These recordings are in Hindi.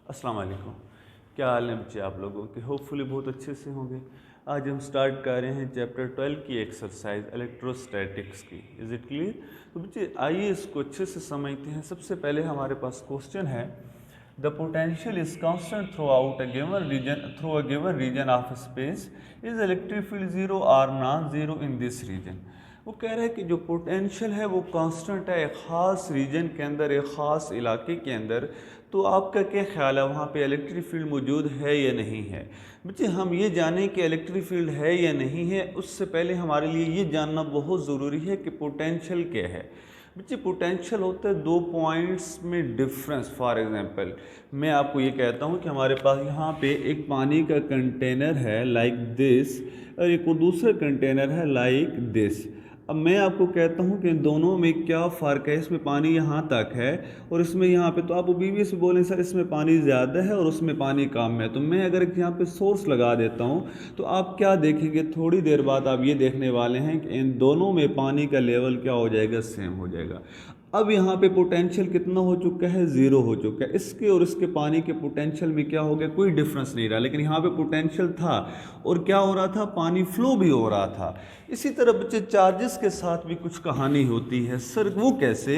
अस्सलाम वालेकुम। क्या हाल है बच्चे आप लोगों के? होपफुली बहुत अच्छे से होंगे। आज हम स्टार्ट कर रहे हैं चैप्टर 12 की एक्सरसाइज इलेक्ट्रोस्टैटिक्स की। Is it clear? तो बच्चे आइए इसको अच्छे से समझते हैं। सबसे पहले हमारे पास क्वेश्चन है, the potential is constant throughout a given region of space. Is electric field zero or non zero in this region? वो कह रहे हैं कि जो पोटेंशियल है वो कांस्टेंट है एक ख़ास रीजन के अंदर, एक ख़ास इलाके के अंदर। तो आपका क्या ख्याल है, वहाँ पे इलेक्ट्रिक फील्ड मौजूद है या नहीं है? बच्चे हम ये जानें कि इलेक्ट्रिक फील्ड है या नहीं है, उससे पहले हमारे लिए ये जानना बहुत ज़रूरी है कि पोटेंशियल क्या है। बच्चे पोटेंशियल होता है दो पॉइंट्स में डिफरेंस। फॉर एग्जांपल मैं आपको ये कहता हूँ कि हमारे पास यहाँ पे एक पानी का कंटेनर है लाइक दिस, और एक दूसरा कंटेनर है लाइक दिस। अब मैं आपको कहता हूँ कि इन दोनों में क्या फ़र्क है, इसमें पानी यहाँ तक है और इसमें यहाँ पे, तो आप बीवी से बोलें सर इसमें पानी ज़्यादा है और उसमें पानी कम है। तो मैं अगर यहाँ पे सोर्स लगा देता हूँ तो आप क्या देखेंगे, थोड़ी देर बाद आप ये देखने वाले हैं कि इन दोनों में पानी का लेवल क्या हो जाएगा, सेम हो जाएगा। अब यहाँ पे पोटेंशियल कितना हो चुका है, ज़ीरो हो चुका है। इसके और इसके पानी के पोटेंशियल में क्या हो गया, कोई डिफरेंस नहीं रहा, लेकिन यहाँ पे पोटेंशियल था और क्या हो रहा था, पानी फ्लो भी हो रहा था। इसी तरह बच्चे चार्जेस के साथ भी कुछ कहानी होती है। सर वो कैसे?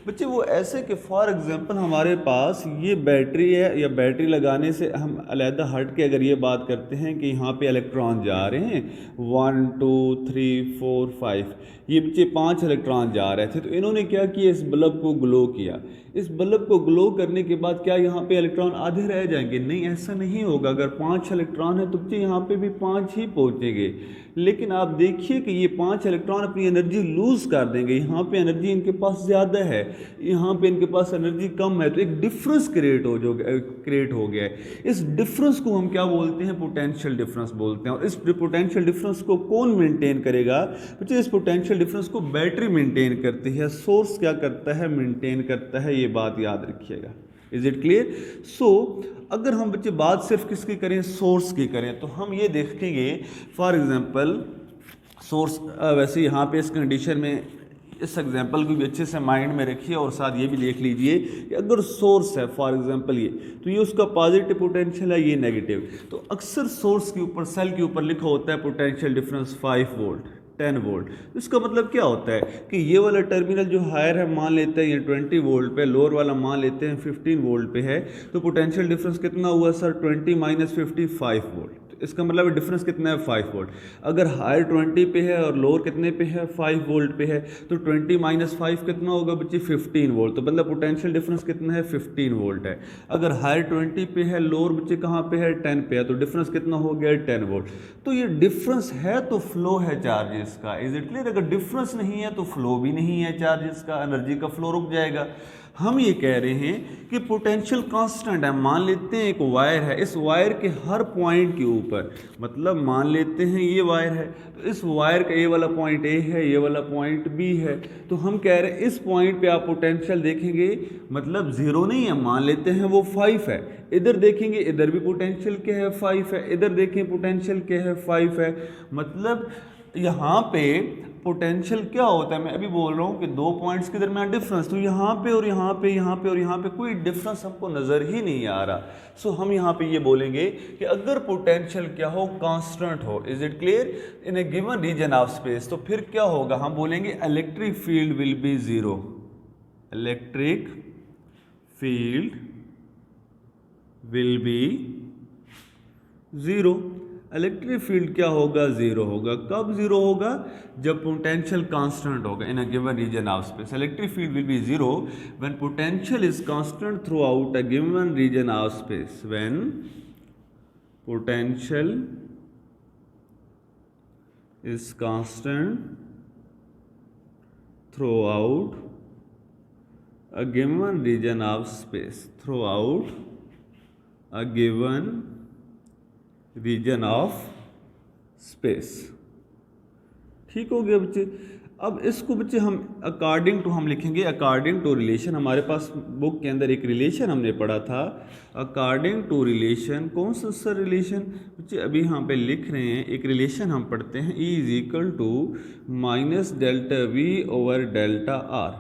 बच्चे वो ऐसे कि फॉर एग्जांपल हमारे पास ये बैटरी है, या बैटरी लगाने से हम अलहदा हट के अगर ये बात करते हैं कि यहाँ पे इलेक्ट्रॉन जा रहे हैं 1 2 3 4 5, ये बच्चे 5 इलेक्ट्रॉन जा रहे थे। तो इन्होंने क्या किया, इस बल्ब को ग्लो किया। इस बल्ब को ग्लो करने के बाद क्या यहाँ पे इलेक्ट्रॉन आधे रह जाएंगे? नहीं, ऐसा नहीं होगा। अगर 5 इलेक्ट्रॉन है तो बच्चे यहाँ पे भी 5 ही पहुँचेंगे। लेकिन आप देखिए कि ये 5 इलेक्ट्रॉन अपनी एनर्जी लूज कर देंगे। यहाँ पे एनर्जी इनके पास ज़्यादा है, यहाँ पे इनके पास एनर्जी कम है, तो एक डिफरेंस क्रिएट हो गया है। इस डिफरेंस को हम क्या बोलते हैं, पोटेंशियल डिफरेंस बोलते हैं। और इस पोटेंशियल डिफरेंस को कौन मेंटेन करेगा? बच्चे इस पोटेंशियल डिफरेंस को बैटरी मेंटेन करती है, सोर्स क्या करता है, मेंटेन करता है। ये बात याद रखिएगा। Is it clear? सो अगर हम बच्चे बात सिर्फ किसकी करें, सोर्स की करें, तो हम ये देखेंगे फॉर एग्जांपल सोर्स, वैसे यहाँ पे इस कंडीशन में इस एग्जांपल को भी अच्छे से माइंड में रखिए और साथ ये भी देख लीजिए कि अगर सोर्स है फॉर एग्जांपल ये, तो ये उसका पॉजिटिव पोटेंशियल है, ये नेगेटिव। तो अक्सर सोर्स के ऊपर, सेल के ऊपर लिखा होता है पोटेंशियल डिफरेंस 5 वोल्ट 10 वोल्ट। इसका मतलब क्या होता है कि ये वाला टर्मिनल जो हायर है मान लेते हैं ये 20 वोल्ट पे, लोअर वाला मान लेते हैं 15 वोल्ट पे है। तो पोटेंशियल डिफरेंस कितना हुआ सर, 20 माइनस 50 5 वोल्ट। तो इसका मतलब डिफरेंस कितना है, 5 वोल्ट। अगर हायर 20 पे है और लोअर कितने पे है, 5 वोल्ट पे है, तो 20 माइनस 5 कितना होगा बच्चे, 15 वोल्ट। तो मतलब पोटेंशियल डिफरेंस कितना है, 15 वोल्ट है। अगर हायर 20 पे है, लोअर बच्चे कहाँ पे है, 10 पे है, तो डिफरेंस कितना हो गया, 10 वोल्ट। तो ये डिफरेंस है तो फ्लो है चार्जेस का। Is it clear? अगर डिफरेंस नहीं है तो फ्लो भी नहीं है चार्जेस का, एनर्जी का फ्लो रुक जाएगा। हम ये कह रहे हैं कि पोटेंशियल कांस्टेंट है। मान लेते हैं एक वायर है, इस वायर के हर पॉइंट के ऊपर, मतलब मान लेते हैं ये वायर है, तो इस वायर का ये वाला पॉइंट ए है, ये वाला पॉइंट बी है। तो हम कह रहे हैं इस पॉइंट पे आप पोटेंशियल देखेंगे, मतलब जीरो नहीं है, मान लेते हैं वो 5 है। इधर देखेंगे, इधर भी पोटेंशियल क्या है, 5 है। इधर देखें पोटेंशियल क्या है, 5 है। मतलब यहाँ पे पोटेंशियल क्या होता है, मैं अभी बोल रहा हूँ कि दो पॉइंट्स के दरमियान डिफरेंस, तो यहाँ पे और यहाँ पे, यहाँ पे और यहाँ पे कोई डिफरेंस हमको नज़र ही नहीं आ रहा। सो हम यहाँ पे ये बोलेंगे कि अगर पोटेंशियल क्या हो, कांस्टेंट हो। Is it clear? In a given region of space, तो फिर क्या होगा, हम बोलेंगे electric field will be zero. Electric field will be zero. Electric field क्या होगा, जीरो होगा। कब जीरो होगा, जब पोटेंशियल कांस्टेंट होगा in a given region of space. Electric field will be zero when potential is constant throughout a given region of space. When potential is constant throughout a given region of space, throughout a given region of space। ठीक हो गया बच्चे? अब इसको बच्चे हम अकॉर्डिंग टू हम लिखेंगे, अकॉर्डिंग टू रिलेशन। हमारे पास बुक के अंदर एक रिलेशन हमने पढ़ा था, अकॉर्डिंग टू रिलेशन। कौन सा सर रिलेशन बच्चे, अभी यहाँ पे लिख रहे हैं, एक रिलेशन हम पढ़ते हैं, E is equal to minus delta V over delta R।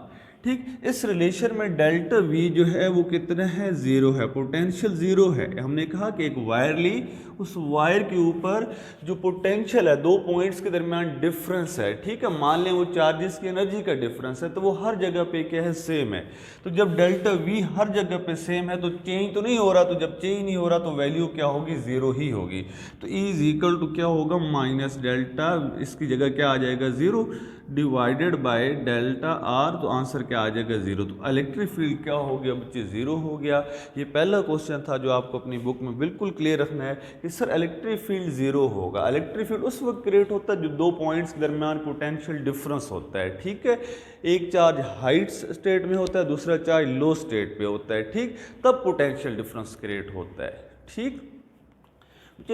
ठीक। इस रिलेशन में डेल्टा वी जो है वो कितना है, 0 है, पोटेंशियल 0 है। हमने कहा कि एक वायर ली, उस वायर के ऊपर जो पोटेंशियल है, दो पॉइंट्स के दरमियान डिफरेंस है, ठीक है, मान लें वो चार्जेस की एनर्जी का डिफरेंस है, तो वो हर जगह पे क्या है, सेम है। तो जब डेल्टा वी हर जगह पे सेम है तो चेंज तो नहीं हो रहा, तो जब चेंज नहीं हो रहा तो वैल्यू क्या होगी, 0 ही होगी। तो E इज इक्वल टू क्या होगा, माइनस डेल्टा, इसकी जगह क्या आ जाएगा, 0 डिवाइडेड बाय डेल्टा आर, तो आंसर क्या आ जाएगा, 0। तो इलेक्ट्रिक फील्ड क्या हो गया बच्चे, 0 हो गया। ये पहला क्वेश्चन था जो आपको अपनी बुक में बिल्कुल क्लियर रखना है कि सर इलेक्ट्रिक फील्ड 0 होगा। इलेक्ट्रिक फील्ड उस वक्त क्रिएट होता है जो दो पॉइंट्स के दरमियान पोटेंशियल डिफरेंस होता है, ठीक है। एक चार्ज हाइट स्टेट में होता है, दूसरा चार्ज लो स्टेट पे होता है, ठीक, तब पोटेंशियल डिफरेंस क्रिएट होता है, ठीक।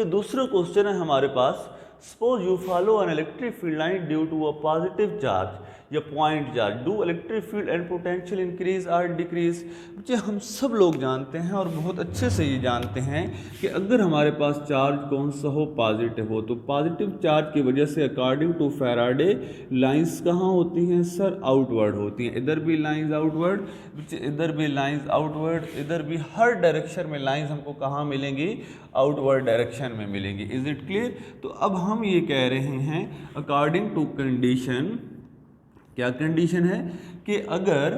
दूसरा क्वेश्चन है हमारे पास, suppose you follow an electric field line due to a positive charge या point charge, do electric field and potential increase और डिक्रीज। बच्चे हम सब लोग जानते हैं और बहुत अच्छे से ये जानते हैं कि अगर हमारे पास चार्ज कौन सा हो, पॉजिटिव हो, तो पॉजिटिव चार्ज की वजह से अकॉर्डिंग टू फैराडे लाइंस कहाँ होती हैं सर, आउटवर्ड होती हैं। इधर भी लाइंस आउटवर्ड, बच्चे इधर भी लाइंस आउटवर्ड, इधर भी, हर डायरेक्शन में लाइंस हमको कहाँ मिलेंगी, आउटवर्ड डायरेक्शन में मिलेंगी। Is it clear. तो अब हम ये कह रहे हैं अकॉर्डिंग टू कंडीशन, क्या कंडीशन है कि अगर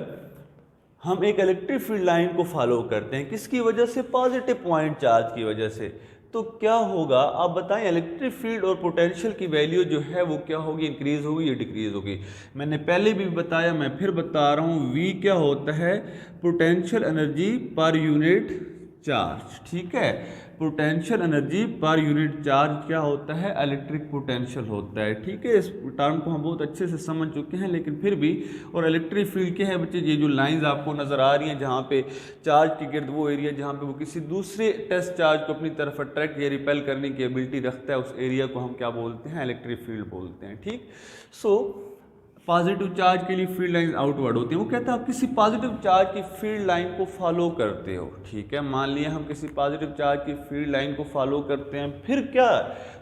हम एक इलेक्ट्रिक फील्ड लाइन को फॉलो करते हैं, किसकी वजह से, पॉजिटिव पॉइंट चार्ज की वजह से, तो क्या होगा आप बताएं, इलेक्ट्रिक फील्ड और पोटेंशियल की वैल्यू जो है वो क्या होगी, इंक्रीज होगी या डिक्रीज होगी। मैंने पहले भी बताया, मैं फिर बता रहा हूँ, V क्या होता है, पोटेंशियल एनर्जी पर यूनिट चार्ज, ठीक है। पोटेंशियल एनर्जी पर यूनिट चार्ज क्या होता है, इलेक्ट्रिक पोटेंशियल होता है, ठीक है। इस टर्म को हम बहुत अच्छे से समझ चुके हैं, लेकिन फिर भी, और इलेक्ट्रिक फील्ड क्या है बच्चे, ये जो लाइंस आपको नज़र आ रही हैं जहाँ पे चार्ज के गिर्द वो एरिया जहाँ पे वो किसी दूसरे टेस्ट चार्ज को अपनी तरफ अट्रैक्ट या रिपेल करने की एबिलिटी रखता है, उस एरिया को हम क्या बोलते हैं, इलेक्ट्रिक फील्ड बोलते हैं, ठीक। सो पॉजिटिव चार्ज के लिए फील्ड लाइन आउटवर्ड होती है। वो कहता है आप किसी पॉजिटिव चार्ज की फील्ड लाइन को फॉलो करते हो, ठीक है, मान लिया हम किसी पॉजिटिव चार्ज की फील्ड लाइन को फॉलो करते हैं, फिर क्या,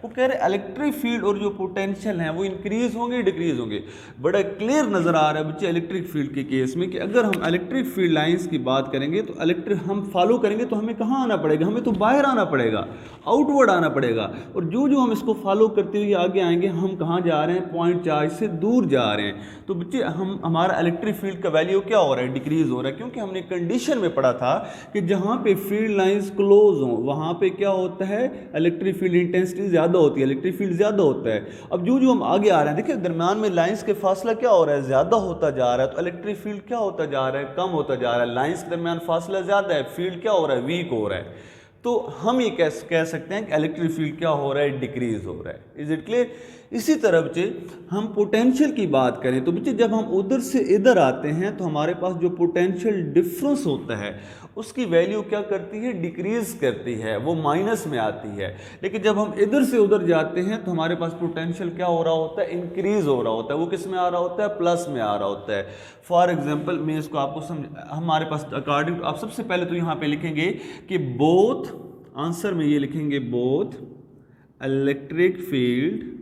वो कह रहे इलेक्ट्रिक फील्ड और जो पोटेंशियल है वो इंक्रीज होंगे डिक्रीज होंगे। बड़ा क्लियर नजर आ रहा है बच्चे इलेक्ट्रिक फील्ड के केस में कि अगर हम इलेक्ट्रिक फील्ड लाइंस की बात करेंगे तो इलेक्ट्रिक हम फॉलो करेंगे तो हमें कहाँ आना पड़ेगा, हमें तो बाहर आना पड़ेगा, आउटवर्ड आना पड़ेगा। और जो जो हम इसको फॉलो करते हुए आगे आएंगे, हम कहाँ जा रहे हैं, पॉइंट चार्ज से दूर जा रहे हैं। तो बच्चे हमारा इलेक्ट्रिक फील्ड का वैल्यू क्या हो रहा है, डिक्रीज हो रहा है, क्योंकि हमने कंडीशन में पढ़ा था कि जहाँ पे फील्ड लाइंस क्लोज हों वहाँ पे क्या होता है, इलेक्ट्रिक फील्ड इंटेंसिटी ज़्यादा होती है, इलेक्ट्रिक फील्ड ज़्यादा होता है। अब जो जो हम आगे आ रहे हैं, देखिए दरम्यान में लाइंस के फासला क्या हो रहा है, ज़्यादा होता जा रहा है, तो इलेक्ट्रिक फील्ड क्या होता जा रहा है, कम होता जा रहा है। लाइंस के दरम्यान फासला ज़्यादा है, फील्ड क्या हो रहा है, वीक हो रहा है। तो हम ये कह सकते हैं कि इलेक्ट्रिक फील्ड क्या हो रहा है, डिक्रीज हो रहा है। Is it clear. इसी तरह बच्चे हम पोटेंशियल की बात करें तो बच्चे जब हम उधर से इधर आते हैं तो हमारे पास जो पोटेंशियल डिफरेंस होता है उसकी वैल्यू क्या करती है, डिक्रीज करती है, वो माइनस में आती है। लेकिन जब हम इधर से उधर जाते हैं तो हमारे पास पोटेंशियल क्या हो रहा होता है, इंक्रीज हो रहा होता है। वो किस में आ रहा होता है, प्लस में आ रहा होता है। फॉर एग्जाम्पल मैं इसको आपको हमारे पास अकॉर्डिंग आप सबसे पहले तो यहाँ पे लिखेंगे कि बोथ, आंसर में ये लिखेंगे both electric field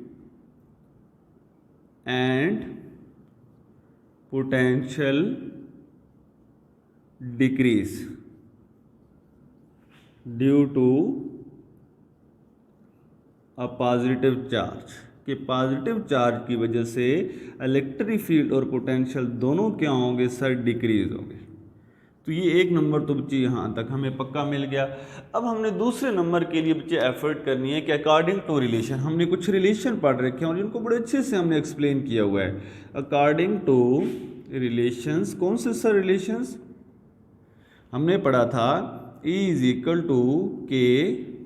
and potential decrease due to a positive charge, कि पॉजिटिव चार्ज की वजह से इलेक्ट्रिक फील्ड और पोटेंशियल दोनों क्या होंगे सर, डिक्रीज होंगे। तो ये एक नंबर तो बच्चे यहाँ तक हमें पक्का मिल गया। अब हमने दूसरे नंबर के लिए बच्चे एफर्ट करनी है कि अकॉर्डिंग टू रिलेशन, हमने कुछ रिलेशन पढ़ रखे हैं और जिनको बड़े अच्छे से हमने एक्सप्लेन किया हुआ है। अकॉर्डिंग टू रिलेशंस, कौन से सर रिलेशंस हमने पढ़ा था, E is equal to k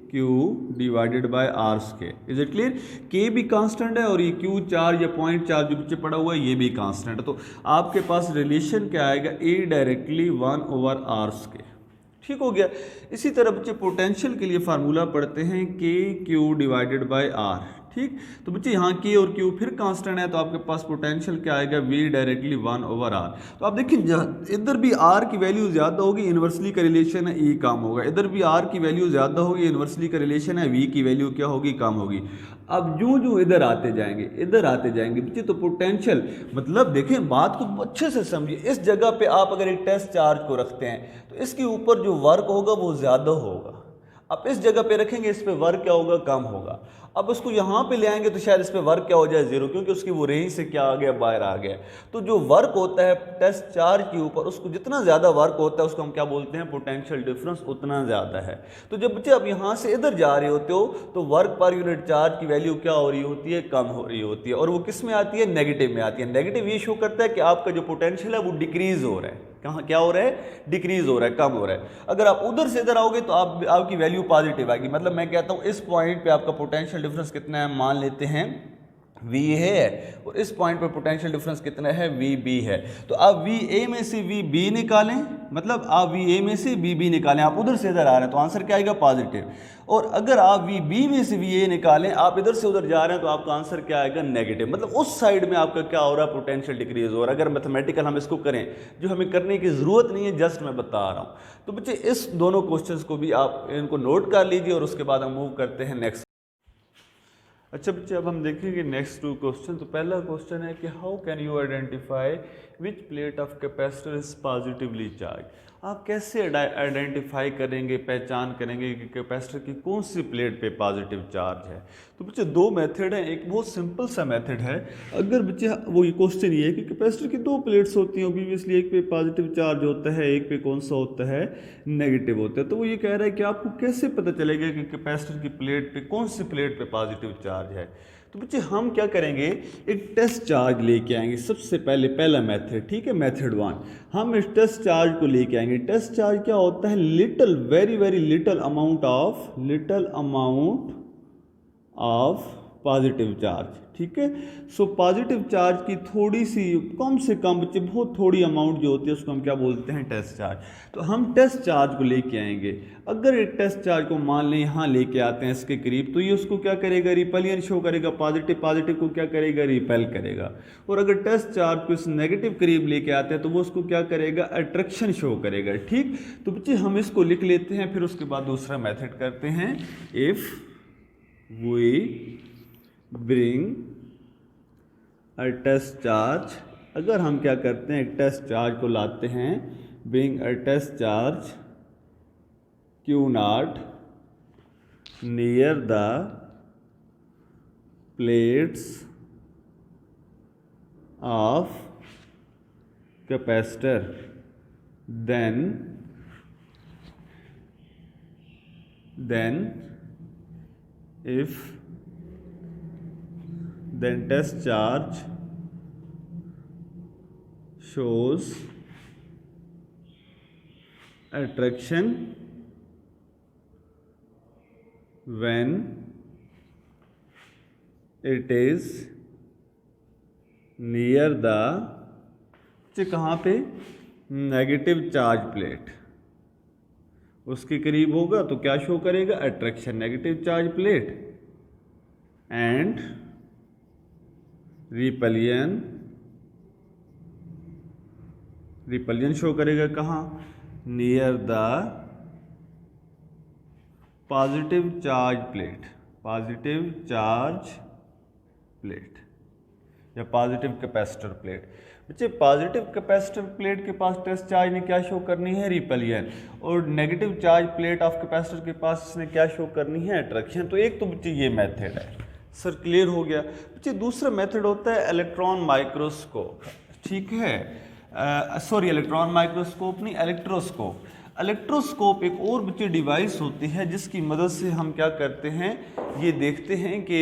q divided by r square. Is it clear. K भी कांस्टेंट है और ये क्यू चार्ज या पॉइंट चार्ज जो पीछे पड़ा हुआ है ये भी कांस्टेंट है। तो आपके पास रिलेशन क्या आएगा, ए डायरेक्टली 1/r स्क्वायर। ठीक हो गया। इसी तरह बच्चे पोटेंशियल के लिए फार्मूला पढ़ते हैं के क्यू डिवाइडेड बाय आर। ठीक। तो बच्चे यहाँ K और Q फिर कांस्टेंट है, तो आपके पास पोटेंशियल क्या आएगा, V डायरेक्टली 1/R। तो आप देखिए इधर भी R की वैल्यू ज़्यादा होगी, इन्वर्सली का रिलेशन है E कम होगा, इधर भी R की वैल्यू ज़्यादा होगी, इन्वर्सली का रिलेशन है V की वैल्यू क्या होगी, कम होगी। अब जो इधर आते जाएंगे बच्चे, तो पोटेंशियल मतलब देखें बात को अच्छे से समझिए, इस जगह पे आप अगर एक टेस्ट चार्ज को रखते हैं तो इसके ऊपर जो वर्क होगा वो ज़्यादा होगा। आप इस जगह पे रखेंगे, इस पे वर्क क्या होगा, कम होगा। अब उसको यहाँ पे ले आएंगे तो शायद इस पे वर्क क्या हो जाए, जीरो, क्योंकि उसकी वो रेंज से क्या आ गया, बाहर आ गया। तो जो वर्क होता है टेस्ट चार्ज के ऊपर, उसको जितना ज़्यादा वर्क होता है उसको हम क्या बोलते हैं, पोटेंशियल डिफरेंस उतना ज़्यादा है। तो जब बच्चे आप यहाँ से इधर जा रहे होते हो तो वर्क पर यूनिट चार्ज की वैल्यू क्या हो रही होती है, कम हो रही होती है, और वो किस में आती है, नेगेटिव में आती है। नेगेटिव ये शो करता है कि आपका जो पोटेंशियल है वो डिक्रीज हो रहा है, कहाँ क्या हो रहा है, डिक्रीज हो रहा है, कम हो रहा है। अगर आप उधर से इधर आओगे तो आपकी वैल्यू पॉजिटिव आएगी। मतलब मैं कहता हूँ इस पॉइंट पे आपका पोटेंशियल डिफरेंस कितना है, मान लेते हैं V है, और इस पॉइंट पर पोटेंशियल डिफरेंस कितना है, VB है। तो आप VA में से VB निकालें, मतलब आप VA में से VB निकालें, आप उधर से इधर आ रहे हैं तो आंसर क्या आएगा, पॉजिटिव। और अगर आप VB में से VA निकालें, आप इधर से उधर जा रहे हैं तो आपका आंसर क्या आएगा, नेगेटिव। मतलब उस साइड में आपका क्या हो रहा है, पोटेंशियल डिक्रीज हो रहा है। अगर मैथमेटिकल हम इसको करें, जो हमें करने की ज़रूरत नहीं है, जस्ट मैं बता रहा हूँ। तो बच्चे इस दोनों क्वेश्चंस को भी आप इनको नोट कर लीजिए, और उसके बाद हम मूव करते हैं नेक्स्ट। अच्छा बच्चे, अब हम देखेंगे नेक्स्ट 2 क्वेश्चन। तो पहला क्वेश्चन है कि how can you identify which plate of capacitor is positively charge. आप कैसे आइडेंटिफाई करेंगे, पहचान करेंगे कि कैपेसिटर की कौन सी प्लेट पे पॉजिटिव चार्ज है। तो बच्चे 2 मेथड हैं, एक बहुत सिंपल सा मेथड है। अगर बच्चे वो ये क्वेश्चन ये है कि कैपेसिटर की 2 प्लेट्स होती हैं, ऑब्वियसली एक पे पॉजिटिव चार्ज होता है, एक पे कौन सा होता है, नेगेटिव होता है। तो वो ये कह रहा है कि आपको कैसे पता चलेगा कि कैपेसिटर की प्लेट पे कौन सी प्लेट पे पॉजिटिव चार्ज है। तो बच्चे हम क्या करेंगे, एक टेस्ट चार्ज लेके आएंगे सबसे पहले, पहला मेथड, ठीक है, मेथड 1। हम इस टेस्ट चार्ज को लेके आएंगे। टेस्ट चार्ज क्या होता है, little, very very little amount of positive charge, ठीक है। सो पॉजिटिव चार्ज की थोड़ी सी, कम से कम बच्चे बहुत थोड़ी अमाउंट जो होती है उसको हम क्या बोलते हैं, टेस्ट चार्ज। तो हम टेस्ट चार्ज को लेके आएंगे। अगर एक टेस्ट चार्ज को मान लें यहाँ लेके आते हैं इसके करीब, तो ये उसको क्या करेगा, रिपलियन शो करेगा, पॉजिटिव को क्या करेगा, रिपेल करेगा। और अगर टेस्ट चार्ज को इस नेगेटिव करीब लेके आते हैं तो वो उसको क्या करेगा, अट्रैक्शन शो करेगा, ठीक। तो बच्चे हम इसको लिख लेते हैं, फिर उसके बाद दूसरा मेथड करते हैं। If we bring a test charge, अगर हम क्या करते हैं, एक टेस्ट चार्ज को लाते हैं, bring a test charge Q0 near the plates of capacitor, then test charge shows attraction when it is near the, कहाँ पे, नेगेटिव चार्ज प्लेट, उसके करीब होगा तो क्या शो करेगा, attraction, negative charge plate, and repulsion show करेगा कहाँ, near the positive charge plate या पॉजिटिव कैपेसिटर प्लेट। बच्चे पॉजिटिव कैपेसिटर प्लेट के पास टेस्ट चार्ज ने क्या शो करनी है, रिपलियन, और negative charge plate of capacitor के पास इसने क्या शो करनी है, अट्रैक्शन। तो एक तो बच्चे ये मेथड है, सर क्लियर हो गया। बच्चे दूसरा मेथड होता है इलेक्ट्रॉन माइक्रोस्कोप, ठीक है, सॉरी इलेक्ट्रॉन माइक्रोस्कोप नहीं, इलेक्ट्रोस्कोप। इलेक्ट्रोस्कोप एक और बच्चे डिवाइस होती है जिसकी मदद से हम क्या करते हैं, ये देखते हैं कि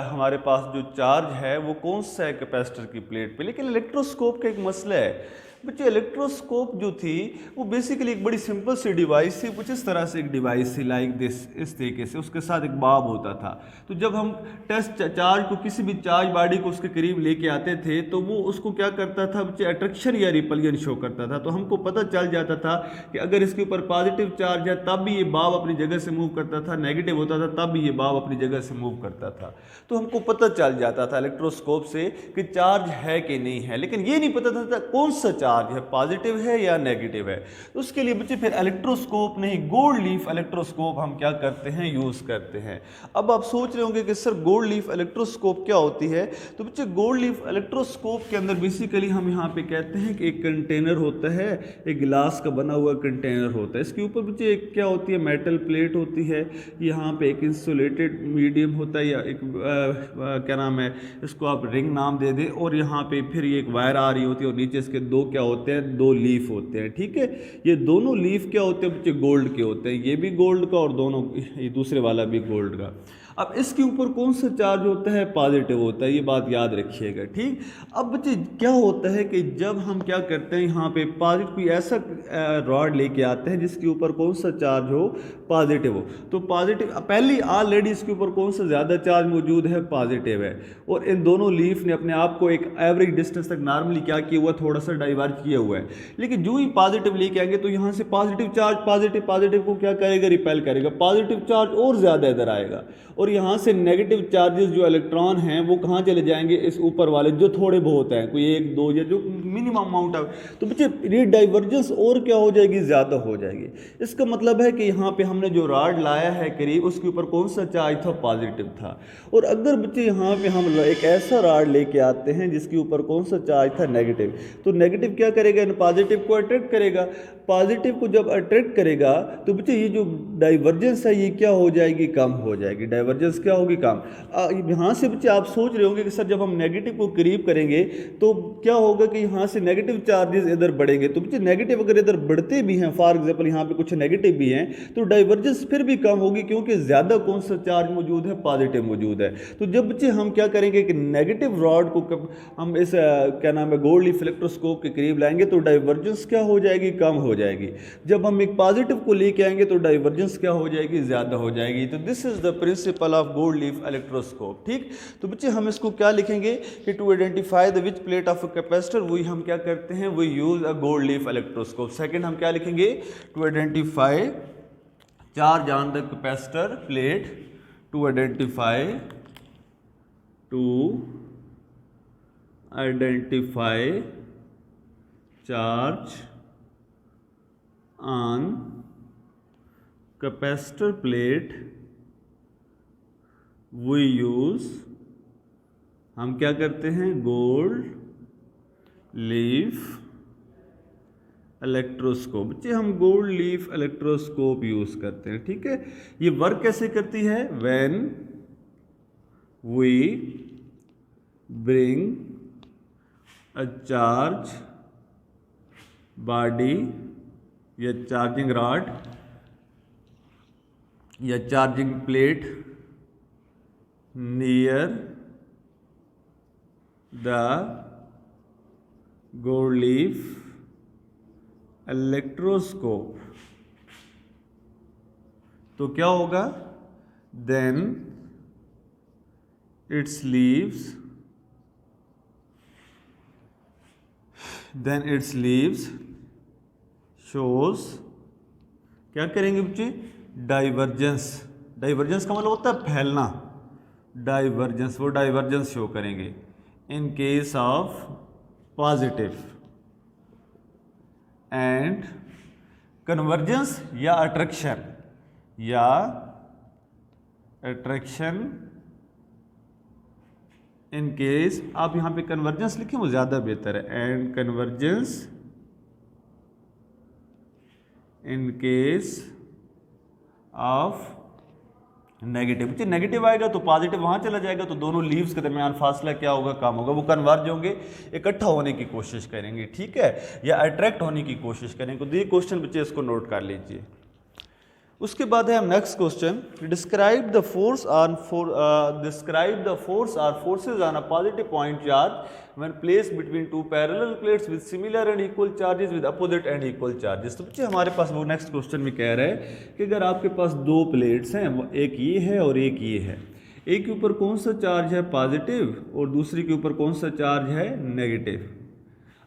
हमारे पास जो चार्ज है वो कौन सा है कैपेसिटर की प्लेट पे। लेकिन इलेक्ट्रोस्कोप का एक मसला है, बच्चे इलेक्ट्रोस्कोप जो थी वो बेसिकली एक बड़ी सिंपल सी डिवाइस थी, कुछ इस तरह से एक डिवाइस थी लाइक दिस, इस तरीके से, उसके साथ एक बाब होता था। तो जब हम टेस्ट चार्ज को, किसी भी चार्ज बॉडी को उसके करीब लेके आते थे तो वो उसको क्या करता था बच्चे, अट्रैक्शन या रिपल्जन शो करता था। तो हमको पता चल जाता था कि अगर इसके ऊपर पॉजिटिव चार्ज है तब भी ये बाब अपनी जगह से मूव करता था, नेगेटिव होता था तब भी ये बाब अपनी जगह से मूव करता था। तो हमको पता चल जाता था इलेक्ट्रोस्कोप से कि चार्ज है कि नहीं है, लेकिन ये नहीं पता था कौन सा चार्ज है, पॉजिटिव है या नेगेटिव है। तो उसके लिए बच्चे फिर इलेक्ट्रोस्कोप नहीं, गोल्ड लीफ इलेक्ट्रोस्कोप हम क्या करते हैं, यूज़ करते हैं। अब आप सोच रहे होंगे कि सर गोल्ड लीफ इलेक्ट्रोस्कोप क्या होती है। तो बच्चे गोल्ड लीफ इलेक्ट्रोस्कोप के अंदर बेसिकली हम यहाँ पे कहते हैं कि एक कंटेनर होता है, एक गिलास का बना हुआ कंटेनर होता है। इसके ऊपर बच्चे एक क्या होती है, मेटल प्लेट होती है, यहाँ पे एक इंसुलेटेड मीडियम होता है या एक क्या नाम है, इसको आप रिंग नाम दे दें, और यहाँ पे फिर ये एक वायर आ रही होती है और नीचे इसके दो क्या होते हैं, दो लीफ होते हैं। ठीक है, ये दोनों लीफ क्या होते हैं बच्चे, गोल्ड के होते हैं, ये भी गोल्ड का और दोनों ये दूसरे वाला भी गोल्ड का। अब इसके ऊपर कौन सा चार्ज होता है, पॉजिटिव होता है, ये बात याद रखिएगा। ठीक, अब बच्चे क्या होता है कि जब हम क्या करते हैं, यहाँ पे पॉजिटिव कोई ऐसा रॉड लेके आते हैं जिसके ऊपर कौन सा चार्ज हो, पॉजिटिव हो, तो पॉजिटिव पहले ऑलरेडी इसके ऊपर कौन सा ज़्यादा चार्ज मौजूद है, पॉजिटिव है, और इन दोनों लीफ ने अपने आप को एक एवरेज डिस्टेंस तक नॉर्मली क्या किया हुआ, थोड़ा सा डाइवर्ज किया हुआ है। लेकिन जो ही पॉजिटिव लेके आएंगे तो यहाँ से पॉजिटिव चार्ज पॉजिटिव को क्या करेगा, रिपेल करेगा, पॉजिटिव चार्ज और ज़्यादा इधर आएगा, और यहाँ से नेगेटिव चार्जेस जो इलेक्ट्रॉन हैं वो कहाँ चले जाएंगे, इस ऊपर वाले जो थोड़े बहुत हैं, कोई एक दो या जो मिनिमम अमाउंट है। तो बच्चे ये डाइवर्जेंस और क्या हो जाएगी, ज़्यादा हो जाएगी। इसका मतलब है कि यहाँ पे हमने जो रॉड लाया है करीब, उसके ऊपर कौन सा चार्ज था, पॉजिटिव था। और अगर बच्चे यहाँ पे हम एक ऐसा रॉड लेके आते हैं जिसके ऊपर कौन सा चार्ज था, नेगेटिव, तो नेगेटिव क्या करेगा, पॉजिटिव को अट्रैक्ट करेगा। पॉजिटिव को जब अट्रैक्ट करेगा तो बच्चे ये जो डाइवर्जेंस है ये क्या हो जाएगी, कम हो जाएगी। डाइवर्जेंस क्या होगी, कम। यहाँ से बच्चे आप सोच रहे होंगे कि सर जब हम नेगेटिव को करीब करेंगे तो क्या होगा कि यहाँ से नेगेटिव चार्जेस इधर बढ़ेंगे। तो बच्चे नेगेटिव अगर इधर बढ़ते भी हैं, फॉर एग्जांपल यहाँ पे कुछ नेगेटिव भी हैं, तो डाइवर्जेंस फिर भी कम होगी, क्योंकि ज़्यादा कौन सा चार्ज मौजूद है, पॉजिटिव मौजूद है। तो जब बच्चे हम क्या करेंगे कि नेगेटिव रॉड को हम इस क्या नाम है, गोल्ड लीफ इलेक्ट्रोस्कोप के करीब लाएंगे तो डाइवर्जेंस क्या हो जाएगी, कम हो जाएगी। जब हम एक पॉजिटिव को लेके आएंगे तो डाइवर्जेंस क्या हो जाएगी, ज़्यादा हो जाएगी। तो this is the principle of gold leaf electroscope. ठीक, तो बच्चे हम इसको क्या लिखेंगे कि to identify the which plate of a capacitor, वही हम क्या करते हैं, we use a gold leaf electroscope. Second हम क्या लिखेंगे, to identify charge on the capacitor plate, to identify charge on capacitor plate we use, हम क्या करते हैं, गोल्ड लीफ इलेक्ट्रोस्कोप। बच्चे हम गोल्ड लीफ इलेक्ट्रोस्कोप यूज करते हैं। ठीक है, ये वर्क कैसे करती है, when we bring a charge body या चार्जिंग रॉड या charging plate near the gold leaf electroscope, तो क्या होगा, देन इट्स लीव्स शोज, क्या करेंगे बच्चे, डाइवर्जेंस का मतलब होता है फैलना, डाइवर्जेंस, वो डाइवर्जेंस शो करेंगे in case of positive, and convergence या अट्रैक्शन इन केस, आप यहाँ पे कन्वर्जेंस लिखें वो ज़्यादा बेहतर है, and convergence in case of negative. बच्चे नेगेटिव आएगा तो पॉजिटिव वहाँ चला जाएगा, तो दोनों लीव्स के दरमियान फासला क्या होगा, कम होगा, वो कन्वर्ज होंगे, इकट्ठा होने की कोशिश करेंगे। ठीक है, या अट्रैक्ट होने की कोशिश करेंगे। तो ये क्वेश्चन बच्चे इसको नोट कर लीजिए। उसके बाद है हम next question, describe the force on forces on a positive point charge when placed between two parallel plates with similar and equal charges with opposite and equal charges. तो बच्चे हमारे पास वो नेक्स्ट क्वेश्चन में कह रहा है कि अगर आपके पास दो प्लेट्स हैं, एक ये है और एक ये है, एक के ऊपर कौन सा चार्ज है पॉजिटिव और दूसरी के ऊपर कौन सा चार्ज है नेगेटिव।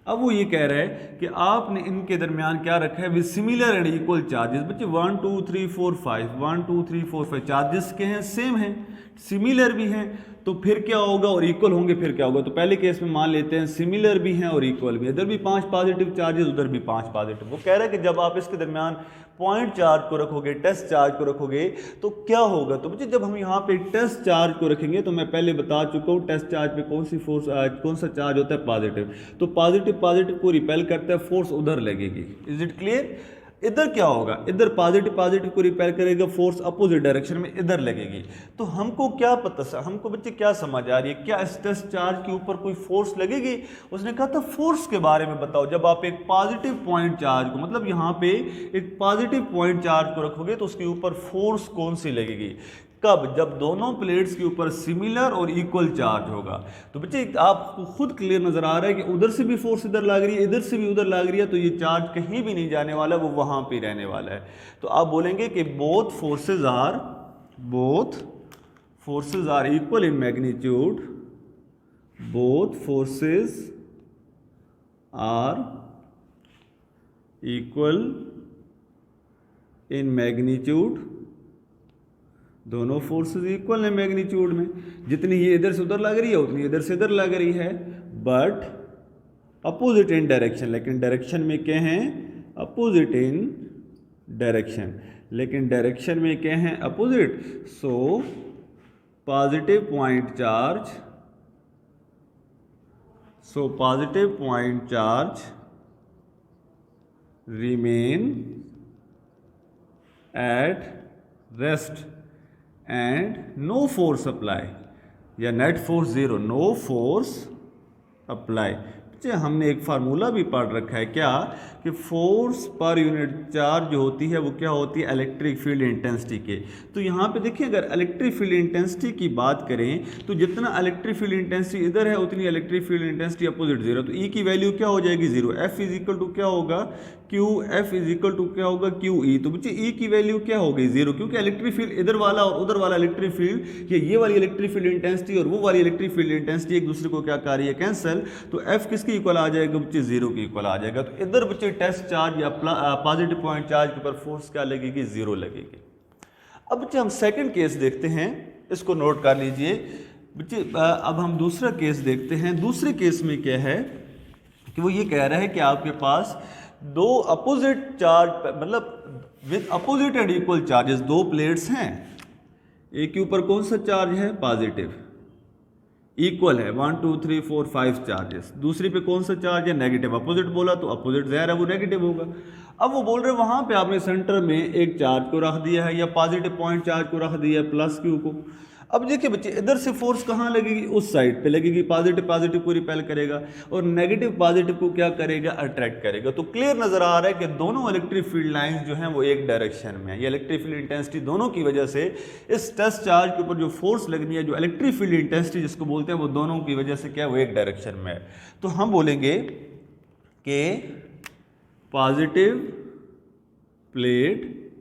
अब वो ये कह रहा है कि आपने इनके दरमियान क्या रखा है, with similar and equal charges. बच्चे 1 2 3 4 5 1 2 3 4 5 चार्जेस के हैं, सेम हैं, सिमिलर भी हैं, तो फिर क्या होगा, और इक्वल होंगे फिर क्या होगा। तो पहले केस में मान लेते हैं सिमिलर भी हैं और इक्वल भी, इधर भी 5 पॉजिटिव चार्जेस उधर भी 5 पॉजिटिव। वो कह रहा है कि जब आप इसके दरमियान पॉइंट चार्ज को रखोगे, टेस्ट चार्ज को रखोगे तो क्या होगा। तो बच्चे जब हम यहाँ पे टेस्ट चार्ज को रखेंगे, तो मैं पहले बता चुका हूँ टेस्ट चार्ज पे कौन सी फोर्स कौन सा चार्ज होता है पॉजिटिव, तो पॉजिटिव को रिपेल करता है, फोर्स उधर लगेगी। Is it clear. इधर क्या होगा, इधर पॉजिटिव को रिपेल करेगा, फोर्स अपोजिट डायरेक्शन में इधर लगेगी। तो हमको क्या पता, हमको बच्चे क्या समझ आ रही है, क्या इस टेस्ट चार्ज के ऊपर कोई फोर्स लगेगी। उसने कहा था फोर्स के बारे में बताओ। जब आप एक पॉजिटिव पॉइंट चार्ज को, मतलब यहाँ पे एक पॉजिटिव पॉइंट चार्ज को रखोगे तो उसके ऊपर फोर्स कौन सी लगेगी, कब, जब दोनों प्लेट्स के ऊपर सिमिलर और इक्वल चार्ज होगा। तो बच्चे आपको खुद क्लियर नजर आ रहा है कि उधर से भी फोर्स इधर लग रही है, इधर से भी उधर लग रही है, तो ये चार्ज कहीं भी नहीं जाने वाला, वो वहां पे रहने वाला है। तो आप बोलेंगे कि both forces are equal in magnitude, both forces are equal in magnitude, दोनों फोर्सेस इक्वल है मैग्नीट्यूड में, जितनी ये इधर से उधर लग रही है उतनी इधर से इधर लग रही है, बट अपोजिट इन डायरेक्शन, लेकिन डायरेक्शन में क्या हैं, अपोजिट इन डायरेक्शन, लेकिन डायरेक्शन में क्या हैं, opposite. So positive point charge remain at rest and no force apply, या net force 0, no force apply. हमने एक फार्मूला भी पढ़ रखा है क्या, कि फोर्स पर यूनिट चार्ज जो होती है वो क्या होती है, इलेक्ट्रिक फील्ड इंटेंसिटी के। तो यहाँ पे देखिए अगर इलेक्ट्रिक फील्ड इंटेंसिटी की बात करें तो जितना इलेक्ट्रिक फील्ड इंटेंसिटी इधर है उतनी इलेक्ट्रिक फील्ड इंटेंसिटी अपोजिट 0, तो E की वैल्यू क्या हो जाएगी 0, F इज इक्वल टू क्या होगा Q, F is equal to क्या होगा QE। तो बच्चे E की वैल्यू क्या हो गई 0, क्योंकि इलेक्ट्रिक फील्ड इधर वाला और उधर वाला इलेक्ट्रिक फील्ड, ये वाली इलेक्ट्रिक फील्ड इंटेंसिटी और वो वाली इलेक्ट्रिक फील्ड इंटेंसिटी एक दूसरे को क्या कर रही है, कैंसिल। तो F किसकी इक्वल आ जाएगा बच्चे, 0 की इक्वल आ जाएगा। तो इधर बच्चे टेस्ट चार्ज या पॉजिटिव पॉइंट चार्ज के ऊपर फोर्स क्या लगेगी, 0 लगेगी। अब बच्चे हम सेकंड केस देखते हैं, इसको नोट कर लीजिए बच्चे। अब हम दूसरा केस देखते हैं। दूसरे केस में क्या है कि वो ये कह रहा है कि आपके पास दो अपोजिट चार्ज, मतलब with opposite and equal charges, दो प्लेट्स हैं, एक के ऊपर कौन सा चार्ज है पॉजिटिव, इक्वल है 1 2 3 4 5 चार्जेस, दूसरी पे कौन सा चार्ज है नेगेटिव। अपोजिट बोला तो अपोजिट ज़ाहिर है वो नेगेटिव होगा। अब वो बोल रहे हैं वहां पे आपने सेंटर में एक चार्ज को रख दिया है, या पॉजिटिव पॉइंट चार्ज को रख दिया है प्लस क्यू को। अब देखिए बच्चे इधर से फोर्स कहाँ लगेगी, उस साइड पे लगेगी, पॉजिटिव को रिपेल करेगा और नेगेटिव पॉजिटिव को क्या करेगा, अट्रैक्ट करेगा। तो क्लियर नजर आ रहा है कि दोनों इलेक्ट्रिक फील्ड लाइंस जो हैं वो एक डायरेक्शन में है। ये इलेक्ट्रिक फील्ड इंटेंसिटी दोनों की वजह से इस टेस्ट चार्ज के ऊपर जो फोर्स लगनी है, जो इलेक्ट्रिक फील्ड इंटेंसिटी जिसको बोलते हैं, वो दोनों की वजह से क्या है, वो एक डायरेक्शन में है। तो हम बोलेंगे कि पॉजिटिव प्लेट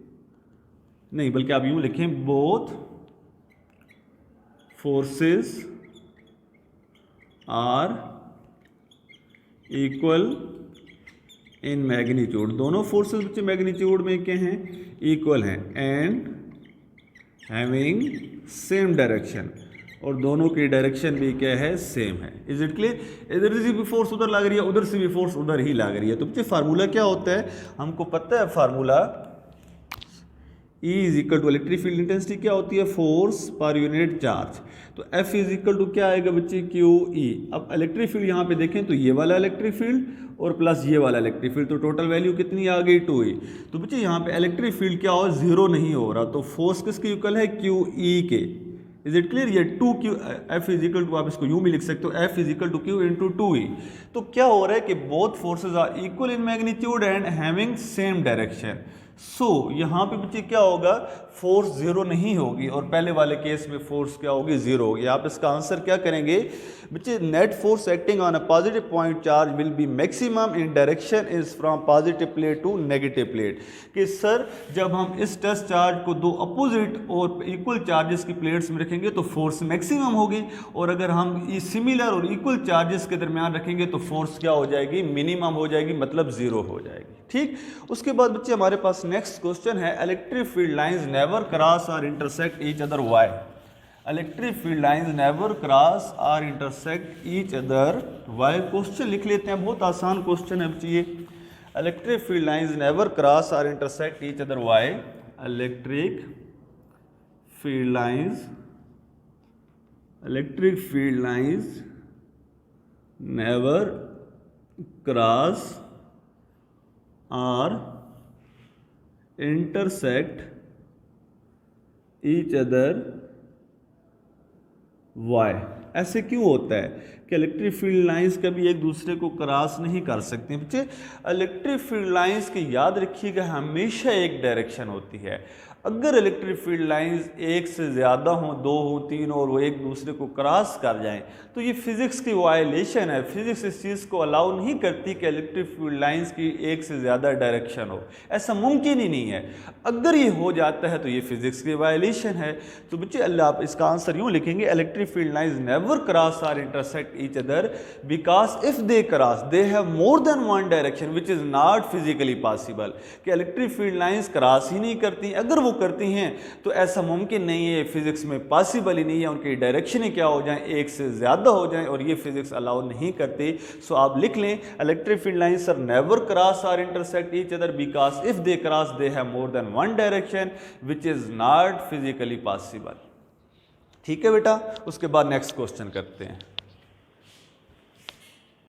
नहीं, बल्कि आप यूं लिखें, both forces are equal in magnitude, दोनों फोर्सेस बच्चे मैग्नीट्यूड में क्या हैं, इक्वल हैं, एंड हैविंग सेम डायरेक्शन, और दोनों की डायरेक्शन भी क्या है, सेम है। Is it clear. इधर से भी फोर्स उधर लग रही है, उधर से भी फोर्स उधर ही लग रही है। तो बच्चे फार्मूला क्या होता है, हमको पता है formula, E is equal to electric field intensity क्या होती है, फोर्स पर यूनिट चार्ज। तो F इज इक्वल टू क्या आएगा बच्चे, QE। अब इलेक्ट्रिक फील्ड यहाँ पे देखें तो ये वाला इलेक्ट्रिक फील्ड और प्लस ये वाला इलेक्ट्रिक फील्ड, तो टोटल वैल्यू कितनी आ गई, 2E। तो बच्चे यहाँ पे इलेक्ट्रिक फील्ड क्या हो, 0 नहीं हो रहा, तो फोर्स किसके इक्वल है, QE के। Is it clear. ये 2Q, F is equal to, आप इसको यूं भी लिख सकते हो, F is equal to Q into 2E। तो क्या हो रहा है कि both forces are equal in magnitude and having same direction. So यहाँ पे बच्चे क्या होगा, फोर्स जीरो नहीं होगी और पहले वाले केस में फोर्स क्या होगी, जीरो होगी। आप इसका आंसर क्या करेंगे बच्चे, net force acting on a positive point charge will be maximum in direction is from positive plate to negative plate. कि सर जब हम इस टेस्ट चार्ज को दो अपोजिट और इक्वल चार्जेस की प्लेट्स में रखेंगे तो फोर्स मैक्सिमम होगी, और अगर हम सिमिलर और इक्वल चार्जेस के दरमियान रखेंगे तो फोर्स क्या हो जाएगी, मिनिमम हो जाएगी, मतलब जीरो हो जाएगी। ठीक, उसके बाद बच्चे हमारे पास नेक्स्ट क्वेश्चन है, electric field lines never cross और intersect each other why. Electric field lines never cross और intersect each other why. Question लिख लेते हैं, बहुत आसान क्वेश्चन है बच्चे ये। Electric field lines never cross और intersect each other why. Electric field lines never cross और इंटरसेक्ट ईच अदर वाई। ऐसे क्यों होता है कि इलेक्ट्रिक फील्ड लाइंस कभी एक दूसरे को क्रॉस नहीं कर सकती। बच्चे इलेक्ट्रिक फील्ड लाइंस की याद रखिएगा हमेशा एक डायरेक्शन होती है। अगर इलेक्ट्रिक फील्ड लाइंस एक से ज़्यादा हों, दो हों, तीन और वो एक दूसरे को क्रॉस कर जाएं तो ये फिज़िक्स की वायलेशन है। फिज़िक्स इस चीज़ को अलाउ नहीं करती कि इलेक्ट्रिक फील्ड लाइंस की एक से ज़्यादा डायरेक्शन हो, ऐसा मुमकिन ही नहीं है। अगर ये हो जाता है तो ये फिज़िक्स की वायलेशन है। तो बच्चे आप इसका आंसर यूँ लिखेंगे, electric field lines never cross और intersect each other because if they cross they have more than one direction which is not physically possible. कि इलेक्ट्रिक फील्ड लाइंस क्रॉस ही नहीं करती, अगर वो करती हैं तो ऐसा मुमकिन नहीं है, फिजिक्स में पॉसिबल ही नहीं है, उनकी डायरेक्शन ही क्या हो जाए, एक से ज़्यादा हो जाए, और ये फिजिक्स अलाउ नहीं करती। सो आप लिख लें, electric field lines are never cross और intersect each other because if they cross they have more than one direction which is not physically possible. ठीक है बेटा, उसके बाद नेक्स्ट क्वेश्चन करते हैं।